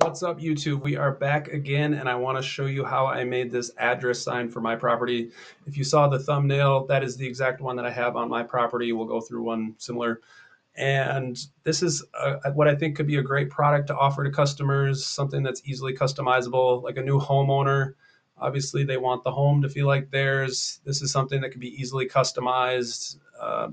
What's up, YouTube? We are back again, and I want to show you how I made this address sign for my property. If you saw the thumbnail, that is the exact one that I have on my property. We'll go through one similar. And this is what I think could be a great product to offer to customers, something that's easily customizable, like a new homeowner. Obviously, they want the home to feel like theirs. This is something that can be easily customized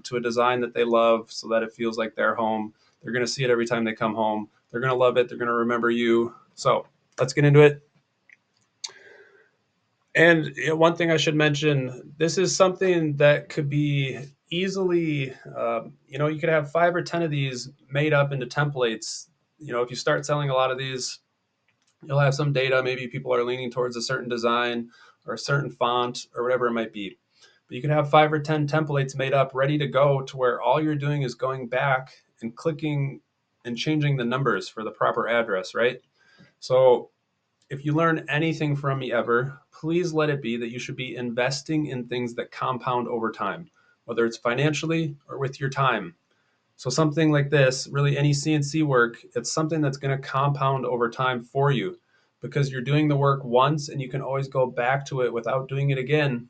to a design that they love so that it feels like their home. They're going to see it every time they come home. They're going to love it. They're going to remember you. So let's get into it. And one thing I should mention, this is something that could be easily, you could have 5 or 10 of these made up into templates. If you start selling a lot of these, you'll have some data. Maybe people are leaning towards a certain design or a certain font or whatever it might be. But you can have 5 or 10 templates made up, ready to go, to where all you're doing is going back and clicking and changing the numbers for the proper address, right? So if you learn anything from me ever, please let it be that you should be investing in things that compound over time, whether it's financially or with your time. So something like this, really any CNC work, it's something that's going to compound over time for you because you're doing the work once and you can always go back to it without doing it again.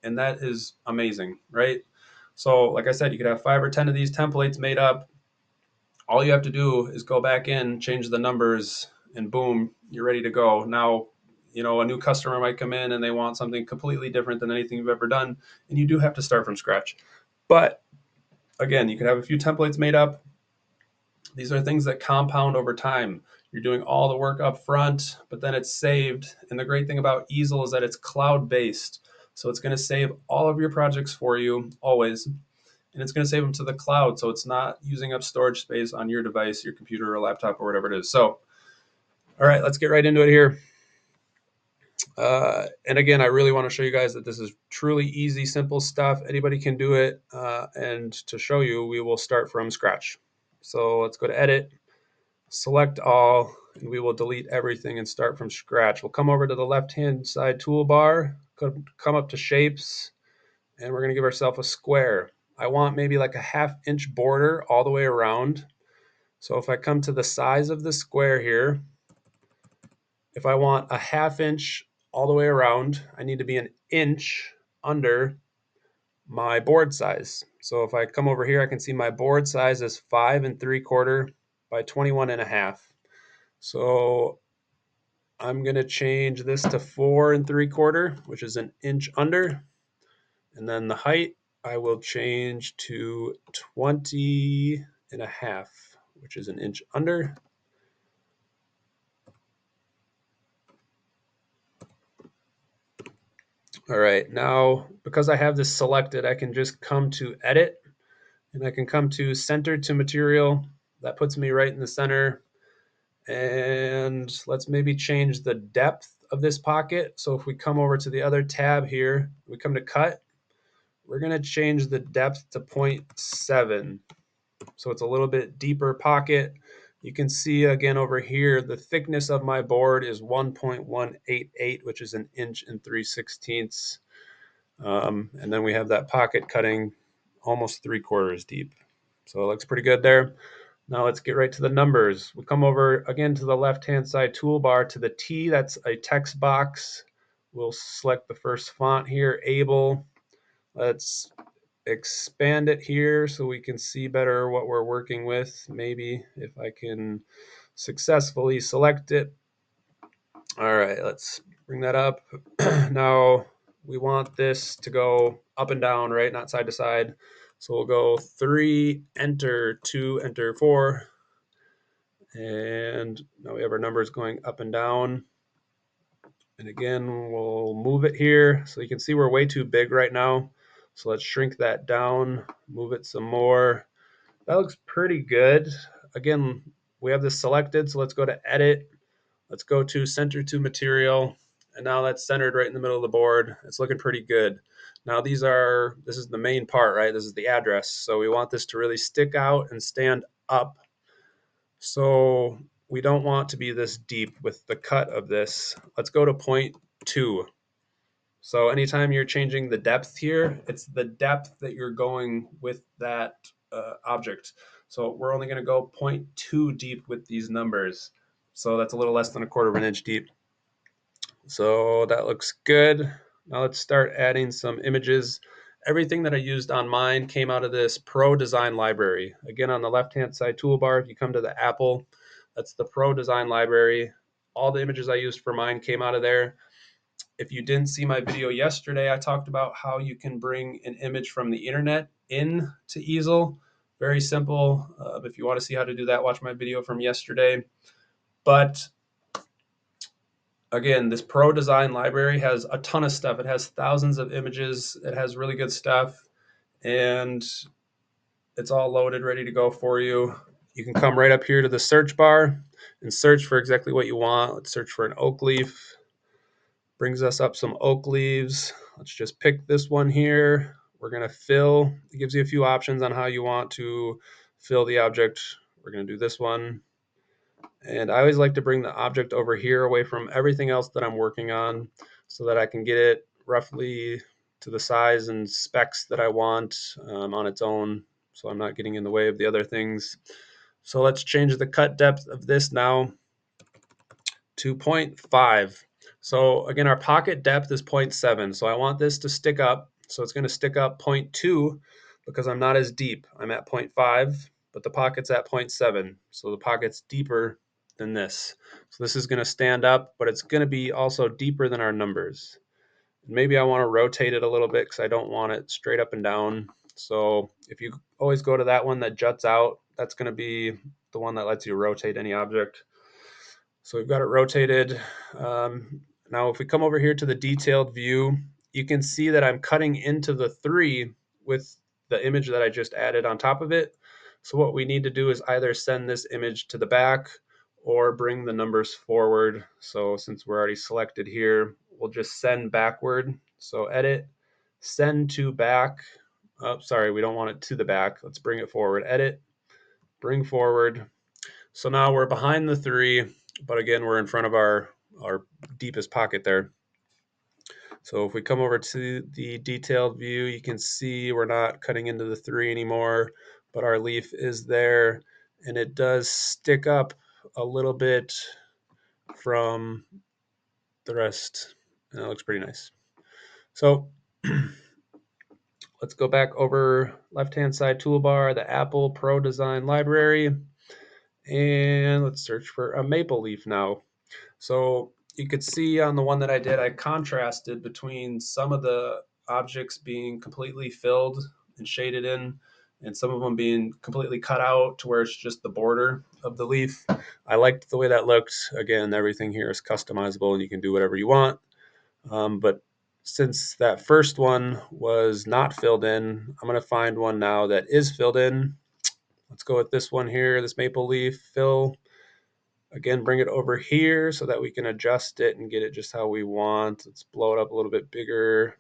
And that is amazing, right? So like I said, you could have 5 or 10 of these templates made up. All you have to do is go back in, change the numbers, and boom, you're ready to go. Now, a new customer might come in and they want something completely different than anything you've ever done, and you do have to start from scratch. But again, you can have a few templates made up. These are things that compound over time. You're doing all the work up front, but then it's saved. And the great thing about Easel is that it's cloud-based. So it's going to save all of your projects for you always, and it's going to save them to the cloud, so it's not using up storage space on your device, your computer or laptop or whatever it is. So, all right, let's get right into it here. And again, I really want to show you guys that this is truly easy, simple stuff. Anybody can do it. And to show you, we will start from scratch. So let's go to Edit, select all, and we will delete everything and start from scratch. We'll come over to the left-hand side toolbar, come up to Shapes, and we're going to give ourselves a square. I want maybe like a 1/2 inch border all the way around. So if I come to the size of the square here, if I want a 1/2 inch all the way around, I need to be an inch under my board size. So if I come over here, I can see my board size is 5 3/4 by 21 1/2. So I'm going to change this to 4 3/4, which is an inch under. And then the height, I will change to 20 1/2, which is an inch under. All right, now because I have this selected, I can just come to Edit, and I can come to Center to Material. That puts me right in the center. And let's maybe change the depth of this pocket. So if we come over to the other tab here, we come to Cut, we're going to change the depth to 0.7. So it's a little bit deeper pocket. You can see again over here, the thickness of my board is 1.188, which is an inch and 3/16. And then we have that pocket cutting almost 3/4 deep. So it looks pretty good there. Now let's get right to the numbers. We come over again to the left-hand side toolbar to the T, that's a text box. We'll select the first font here, Able. Let's expand it here so we can see better what we're working with. Maybe if I can successfully select it. All right, let's bring that up. Now we want this to go up and down, right? Not side to side. So we'll go 3, enter, 2, enter, 4. And now we have our numbers going up and down. And again, we'll move it here. So you can see we're way too big right now. So let's shrink that down, move it some more. That looks pretty good. Again, we have this selected, so let's go to Edit. Let's go to Center to Material. And now that's centered right in the middle of the board. It's looking pretty good. Now this is the main part, right? This is the address. So we want this to really stick out and stand up. So we don't want to be this deep with the cut of this. Let's go to 0.2. So anytime you're changing the depth here, it's the depth that you're going with that object. So we're only going to go 0.2 deep with these numbers. So that's a little less than 1/4 of an inch deep. So that looks good. Now let's start adding some images. Everything that I used on mine came out of this Pro Design Library. Again, on the left-hand side toolbar, if you come to the Apple, that's the Pro Design Library. All the images I used for mine came out of there. If you didn't see my video yesterday, I talked about how you can bring an image from the internet in to Easel. Very simple. If you want to see how to do that, watch my video from yesterday. But again, this Pro Design Library has a ton of stuff. It has thousands of images. It has really good stuff, and it's all loaded, ready to go for you. You can come right up here to the search bar and search for exactly what you want. Let's search for an oak leaf. Brings us up some oak leaves. Let's just pick this one here. We're going to fill. It gives you a few options on how you want to fill the object. We're going to do this one. And I always like to bring the object over here away from everything else that I'm working on so that I can get it roughly to the size and specs that I want on its own, so I'm not getting in the way of the other things. So let's change the cut depth of this now to 0.5. So again, our pocket depth is 0.7. So I want this to stick up. So it's going to stick up 0.2 because I'm not as deep. I'm at 0.5, but the pocket's at 0.7. So the pocket's deeper than this. So this is going to stand up, but it's going to be also deeper than our numbers. Maybe I want to rotate it a little bit because I don't want it straight up and down. So if you always go to that one that juts out, that's going to be the one that lets you rotate any object. So we've got it rotated. Now, if we come over here to the detailed view, you can see that I'm cutting into the 3 with the image that I just added on top of it. So what we need to do is either send this image to the back or bring the numbers forward. So since we're already selected here, we'll just send backward. So edit, send to back. Oh, sorry, we don't want it to the back. Let's bring it forward. Edit, bring forward. So now we're behind the 3, but again, we're in front of our deepest pocket there. So if we come over to the detailed view, you can see we're not cutting into the 3 anymore, but our leaf is there, and it does stick up a little bit from the rest, and it looks pretty nice. So let's go back over left-hand side toolbar, the Apple Pro Design Library, and let's search for a maple leaf now. So you could see on the one that I did, I contrasted between some of the objects being completely filled and shaded in, and some of them being completely cut out to where it's just the border of the leaf. I liked the way that looked. Again, everything here is customizable and you can do whatever you want. But since that first one was not filled in, I'm going to find one now that is filled in. Let's go with this one here, this maple leaf fill. Again, bring it over here so that we can adjust it and get it just how we want. Let's blow it up a little bit bigger.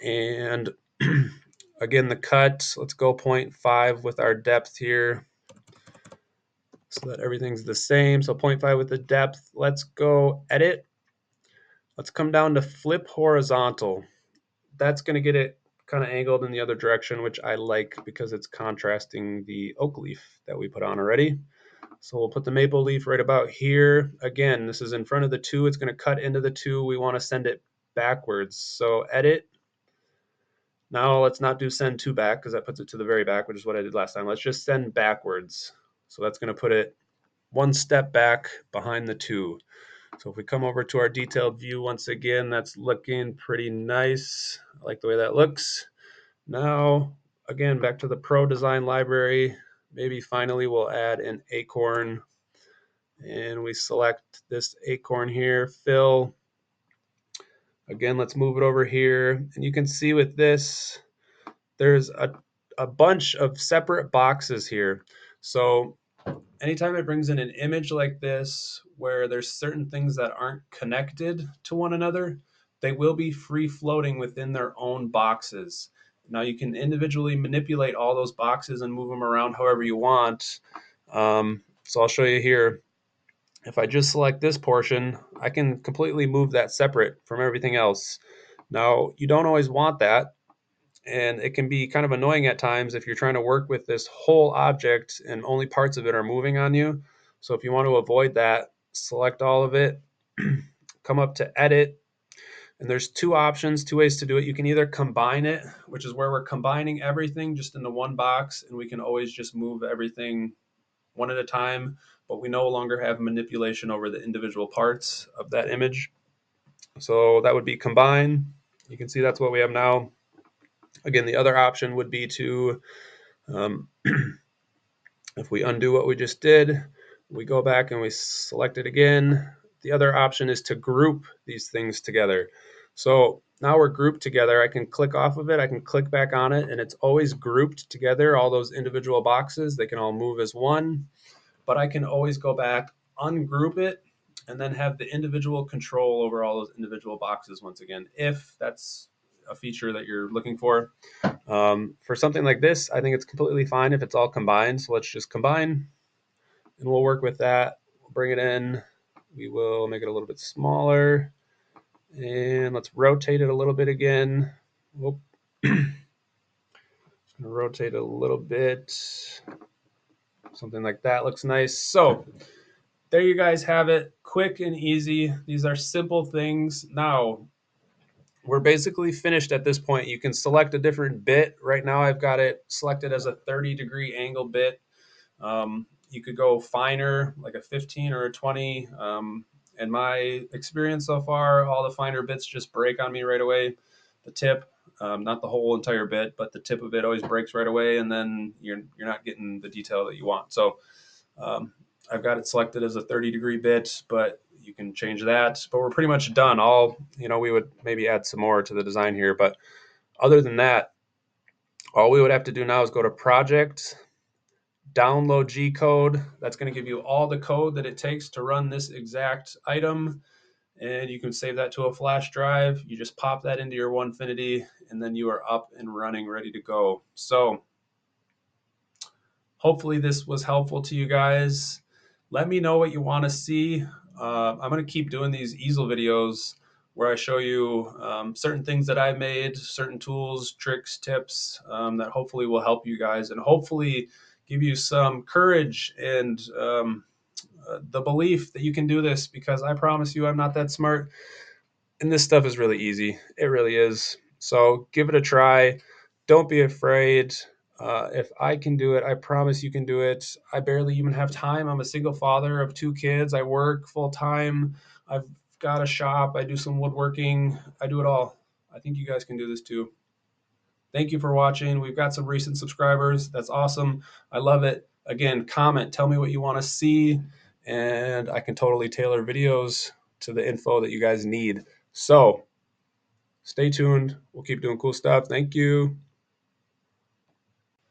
And again, the cut, let's go 0.5 with our depth here so that everything's the same. So 0.5 with the depth. Let's go edit. Let's come down to flip horizontal. That's going to get it kind of angled in the other direction, which I like because it's contrasting the oak leaf that we put on already. So we'll put the maple leaf right about here. Again, this is in front of the 2. It's going to cut into the 2. We want to send it backwards. So edit. Now let's not do send to back because that puts it to the very back, which is what I did last time. Let's just send backwards. So that's going to put it one step back behind the 2. So if we come over to our detailed view once again, that's looking pretty nice. I like the way that looks. Now, again, back to the Pro Design Library. Maybe finally we'll add an acorn. And we select this acorn here, fill. Again, let's move it over here. And you can see with this, there's a bunch of separate boxes here. So anytime it brings in an image like this, where there's certain things that aren't connected to one another, they will be free floating within their own boxes. Now you can individually manipulate all those boxes and move them around however you want. So I'll show you here. If I just select this portion, I can completely move that separate from everything else. Now, you don't always want that, and it can be kind of annoying at times if you're trying to work with this whole object and only parts of it are moving on you. So if you want to avoid that, select all of it, come up to edit, and there's two options, two ways to do it. You can either combine it, which is where we're combining everything just into one box, and we can always just move everything one at a time, but we no longer have manipulation over the individual parts of that image. So that would be combine. You can see that's what we have now. Again, the other option would be to, um, if we undo what we just did, we go back and we select it again. The other option is to group these things together. So now we're grouped together. I can click off of it. I can click back on it, and it's always grouped together. All those individual boxes, they can all move as one, but I can always go back, ungroup it, and then have the individual control over all those individual boxes once again, if that's a feature that you're looking for. For something like this, I think it's completely fine if it's all combined. So let's just combine, and we'll work with that. We'll bring it in. We will make it a little bit smaller, and let's rotate it a little bit again. Whoop. Just gonna rotate it a little bit. Something like that looks nice. So there you guys have it. Quick and easy. These are simple things. Now, we're basically finished at this point. You can select a different bit. Right now, I've got it selected as a 30-degree angle bit. You could go finer, like a 15 or a 20. In my experience so far, all the finer bits just break on me right away. The tip, not the whole entire bit, but the tip of it always breaks right away, and then you're not getting the detail that you want. So um, I've got it selected as a 30-degree bit, but you can change that. But we're pretty much done. We would maybe add some more to the design here, but other than that, all we would have to do now is go to Project, download G code. That's going to give you all the code that it takes to run this exact item. And you can save that to a flash drive. You just pop that into your Onefinity, and then you are up and running, ready to go. So hopefully this was helpful to you guys. Let me know what you want to see. I'm going to keep doing these easel videos where I show you certain things that I've made, certain tools, tricks, tips that hopefully will help you guys, and hopefully give you some courage and the belief that you can do this, because I promise you I'm not that smart. And this stuff is really easy. It really is. So give it a try. Don't be afraid. If I can do it, I promise you can do it. I barely even have time. I'm a single father of two kids. I work full time. I've got a shop. I do some woodworking. I do it all. I think you guys can do this too. Thank you for watching. We've got some recent subscribers. That's awesome. I love it. Again, comment. Tell me what you want to see, and I can totally tailor videos to the info that you guys need. So stay tuned. We'll keep doing cool stuff. Thank you.